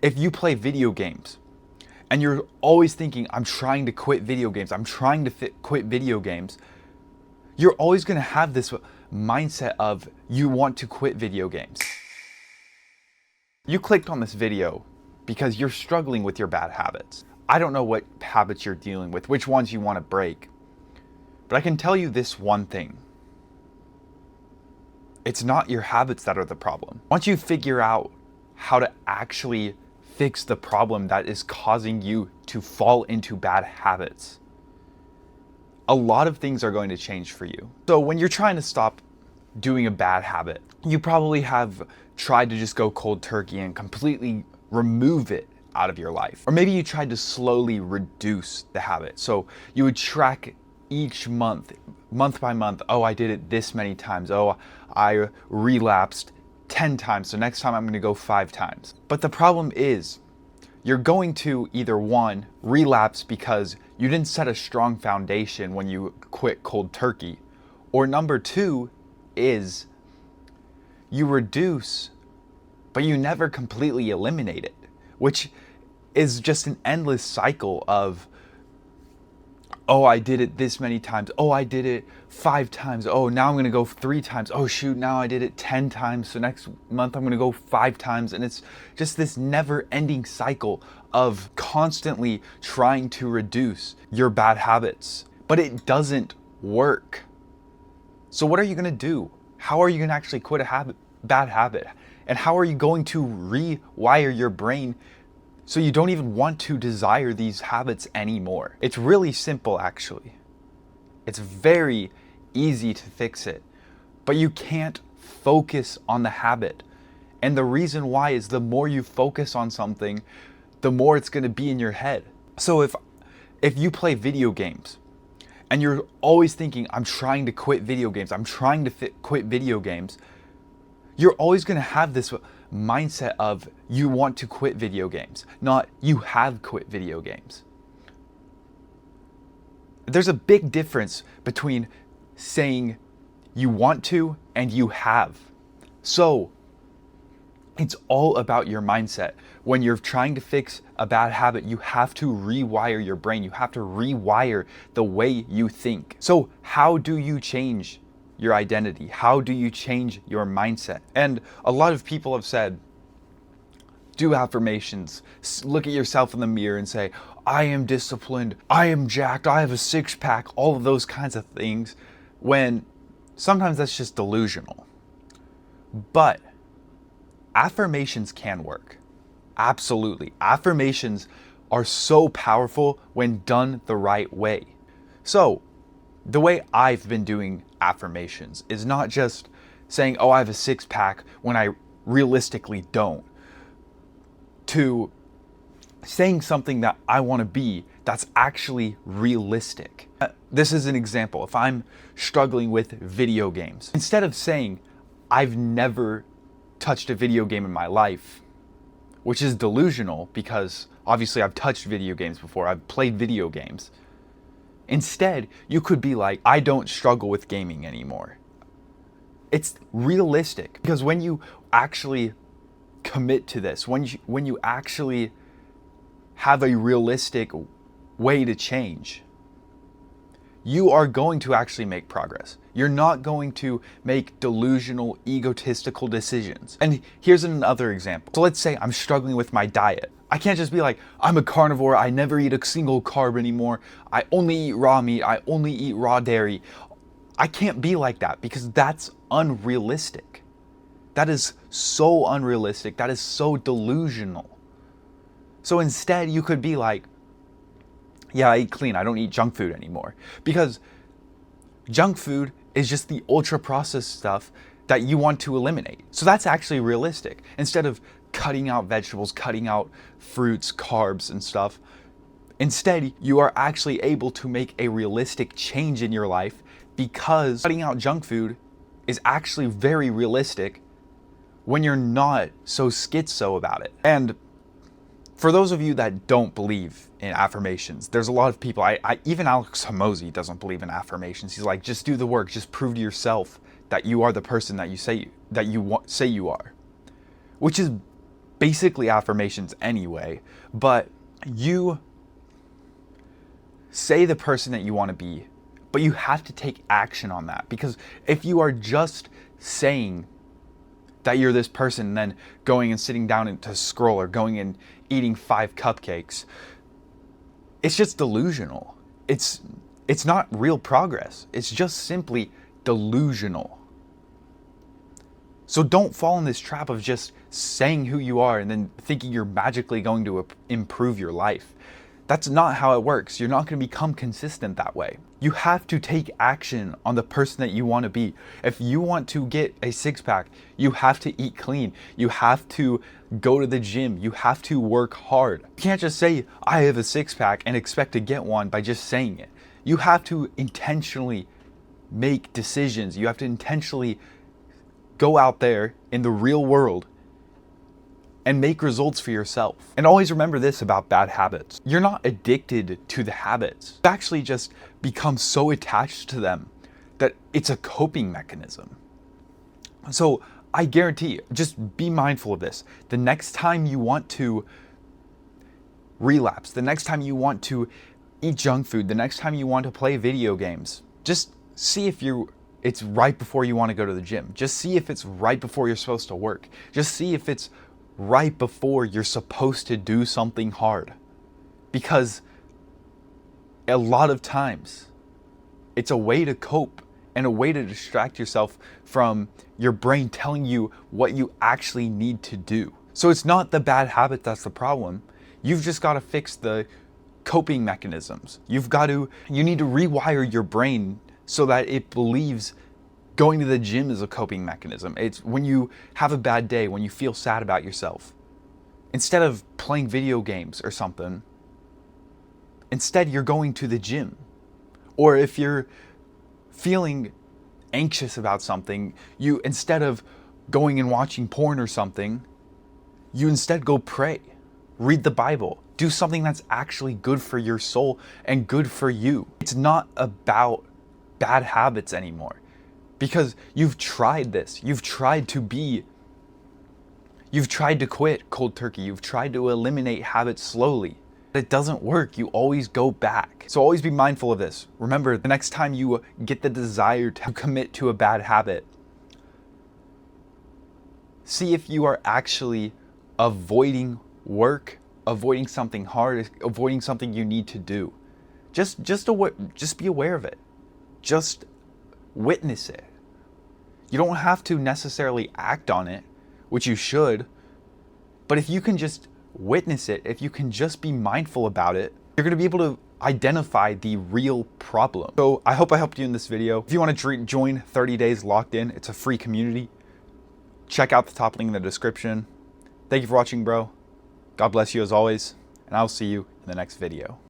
If you play video games and you're always thinking, I'm trying to quit video games, I'm trying to quit video games, you're always going to have this mindset of you want to quit video games. You clicked on this video because you're struggling with your bad habits. I don't know what habits you're dealing with, which ones you want to break, but I can tell you this one thing. It's not your habits that are the problem. Once you figure out how to actually fix the problem that is causing you to fall into bad habits, a lot of things are going to change for you. So when you're trying to stop doing a bad habit, you probably have tried to just go cold turkey and completely remove it out of your life. Or maybe you tried to slowly reduce the habit. So you would track each month by month, oh, I did it this many times. Oh, I relapsed 10 times. So next time I'm going to go 5 times. But the problem is you're going to either one, relapse because you didn't set a strong foundation when you quit cold turkey. Or number 2 is you reduce, but you never completely eliminate it, which is just an endless cycle of, oh, I did it this many times. Oh, I did it 5 times. Oh, now I'm going to go 3 times. Oh, shoot, now I did it 10 times. So next month I'm going to go 5 times. And it's just this never-ending cycle of constantly trying to reduce your bad habits. But it doesn't work. So what are you going to do? How are you going to actually quit a bad habit? And how are you going to rewire your brain so you don't even want to desire these habits anymore? It's really simple, actually. It's very easy to fix it, but you can't focus on the habit. And the reason why is the more you focus on something, the more it's going to be in your head. So if you play video games and you're always thinking, I'm trying to quit video games, I'm trying to quit video games, you're always going to have this mindset of you want to quit video games, not you have quit video games. There's a big difference between saying you want to and you have. So it's all about your mindset. When you're trying to fix a bad habit, you have to rewire your brain. You have to rewire the way you think. So how do you change your identity? How do you change your mindset? And a lot of people have said, do affirmations, look at yourself in the mirror and say, I am disciplined, I am jacked, I have a 6-pack, all of those kinds of things, when sometimes that's just delusional. But affirmations can work. Absolutely. Affirmations are so powerful when done the right way. So the way I've been doing affirmations is not just saying, oh, I have a 6-pack when I realistically don't, to saying something that I want to be that's actually realistic. This is an example. If I'm struggling with video games, instead of saying, I've never touched a video game in my life, which is delusional because obviously I've touched video games before, I've played video games. Instead, you could be like, I don't struggle with gaming anymore. It's realistic because when you actually commit to this, when you actually have a realistic way to change, you are going to actually make progress. You're not going to make delusional, egotistical decisions. And here's another example. So let's say I'm struggling with my diet. I can't just be like, I'm a carnivore, I never eat a single carb anymore, I only eat raw meat, I only eat raw dairy. I can't be like that because that's unrealistic. That is so unrealistic, that is so delusional. So instead you could be like, yeah, I eat clean, I don't eat junk food anymore. Because junk food is just the ultra processed stuff that you want to eliminate. So that's actually realistic. Instead of cutting out vegetables, cutting out fruits, carbs and stuff, instead you are actually able to make a realistic change in your life because cutting out junk food is actually very realistic when you're not so schizo about it. And for those of you that don't believe in affirmations, there's a lot of people, even Alex Hormozi doesn't believe in affirmations. He's like, just do the work, just prove to yourself that you are the person that you say you are. Which is basically affirmations anyway, but you say the person that you want to be, but you have to take action on that. Because if you are just saying that you're this person and then going and sitting down to scroll or going and eating 5 cupcakes, it's just delusional. It's not real progress. It's just simply delusional. So don't fall in this trap of just saying who you are and then thinking you're magically going to improve your life. That's not how it works. You're not going to become consistent that way. You have to take action on the person that you want to be. If you want to get a 6-pack, you have to eat clean. You have to go to the gym. You have to work hard. You can't just say, I have a 6-pack and expect to get one by just saying it. You have to intentionally make decisions. You have to intentionally go out there in the real world and make results for yourself. And always remember this about bad habits. You're not addicted to the habits. You actually just become so attached to them that it's a coping mechanism. So I guarantee, just be mindful of this. The next time you want to relapse, the next time you want to eat junk food, the next time you want to play video games, just see if it's right before you want to go to the gym. Just see if it's right before you're supposed to work. Just see if it's right before you're supposed to do something hard. Because a lot of times it's a way to cope and a way to distract yourself from your brain telling you what you actually need to do. So it's not the bad habit that's the problem. You've just got to fix the coping mechanisms. You need to rewire your brain so that it believes going to the gym is a coping mechanism. It's when you have a bad day, when you feel sad about yourself, instead of playing video games or something, instead you're going to the gym. Or if you're feeling anxious about something, you, instead of going and watching porn or something, you instead go pray, read the Bible, do something that's actually good for your soul and good for you. It's not about bad habits anymore, because you've tried this. You've tried to quit cold turkey. You've tried to eliminate habits slowly. It doesn't work. You always go back. So always be mindful of this. Remember, the next time you get the desire to commit to a bad habit, see if you are actually avoiding work, avoiding something hard, avoiding something you need to do. Just be aware of it. Just witness it. You don't have to necessarily act on it, which you should, but if you can just witness it, if you can just be mindful about it, you're going to be able to identify the real problem. So I hope I helped you in this video. If you want to join 30 Days Locked In, it's a free community. Check out the top link in the description. Thank you for watching, bro. God bless you as always, and I'll see you in the next video.